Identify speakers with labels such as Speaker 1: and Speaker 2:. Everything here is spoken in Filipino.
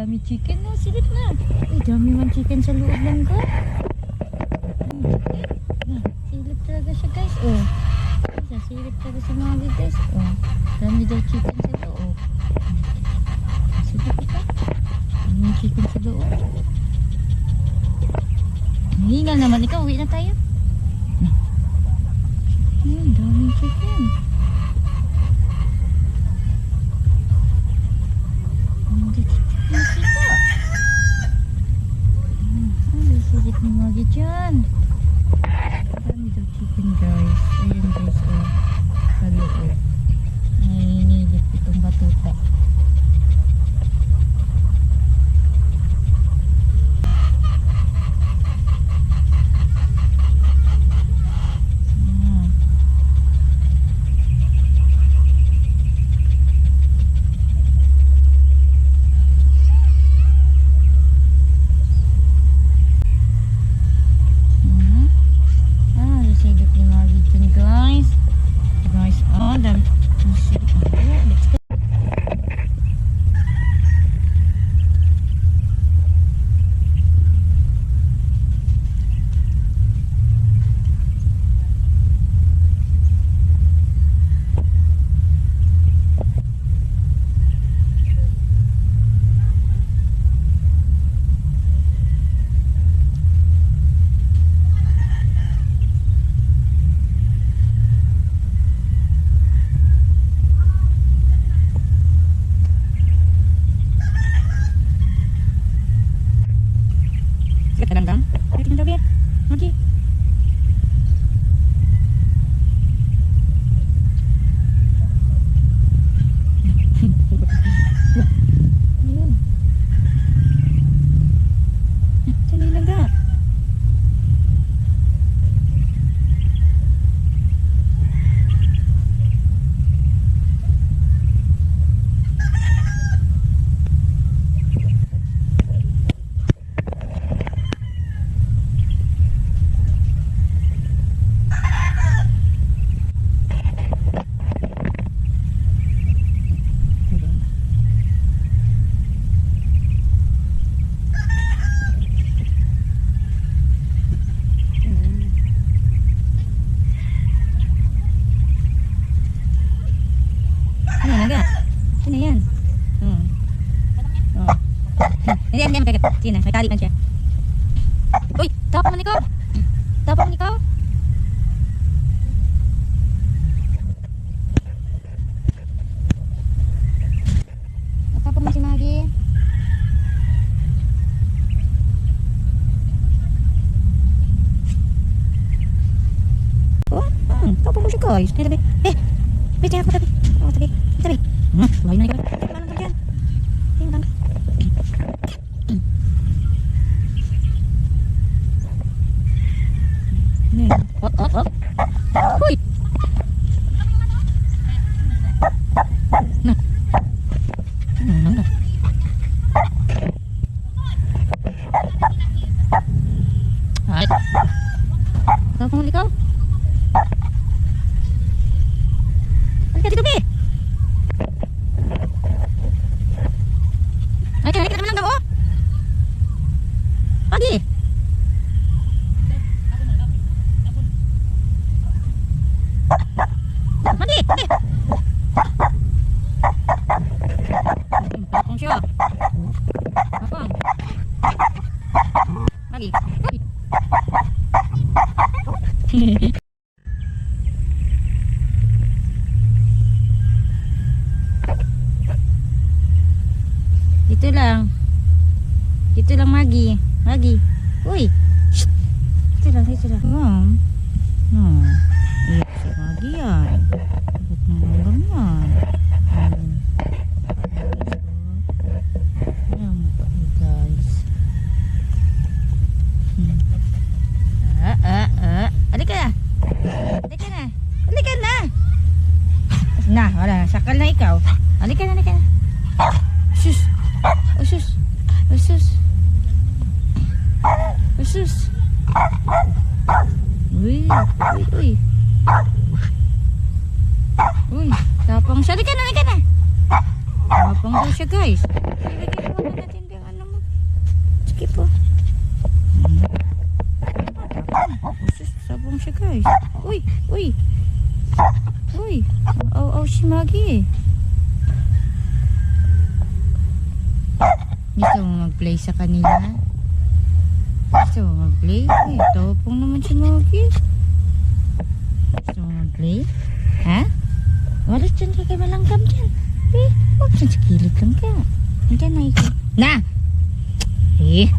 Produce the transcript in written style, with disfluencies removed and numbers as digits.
Speaker 1: dami chicken na. Silip na. Uy, dami man chicken sa loob lang ka. Silip talaga siya guys. Oh. Silip talaga si Maggie guys. Oh. Dami daw chicken sa loob. Silip ka. Dami chicken sa loob. Hingal naman ikaw. Uwi na tayo. Ayan, daming chicken. Hindi chicken nakita. Ay, silip ni Maggie dyan. Dami daw chicken guys. Ayan guys, oh. Sa loob. Ay, nilip itong batuta. Hindi makagat. Sige na, may tali man siya. Uy, tapang man ikaw. Tapang man ikaw. Tapang man si Maggie. Oh, tapang mo siya guys. Tabi. Tingnan ko tabi. Oh, tabi. Lain na ikaw. Tingnan lang dyan. Tingnan lang. Oh. Uy. Nah. Ay. Tapang ikaw. Halika dito, be. Ay, kita naman lang daw, oh. Pagi. Mandi. Tapang siya. Tapang. Magi. Dito lang Maggie. Uy. Dito lang. Iyak si Maggie yan. Ba't nanggam yan? Ayan mo pa guys. Halika na. Wala na. Sakal na ikaw. Halika na. Sus. Uy. Tapang siya. Halika na. Tapang daw siya guys. Ilagay natin guys. Uy, uy. Uy, aw si Maggie. Gusto mo mag-play sa kanila? Gusto mo mag-play? Eh, tawapong naman si Maggie. Gusto mo mag-play? Ha? Walas dyan ka kay malanggam dyan. Eh, huwag dyan sa kilid lang ka. Nandiyan na ikaw. Na! Eh,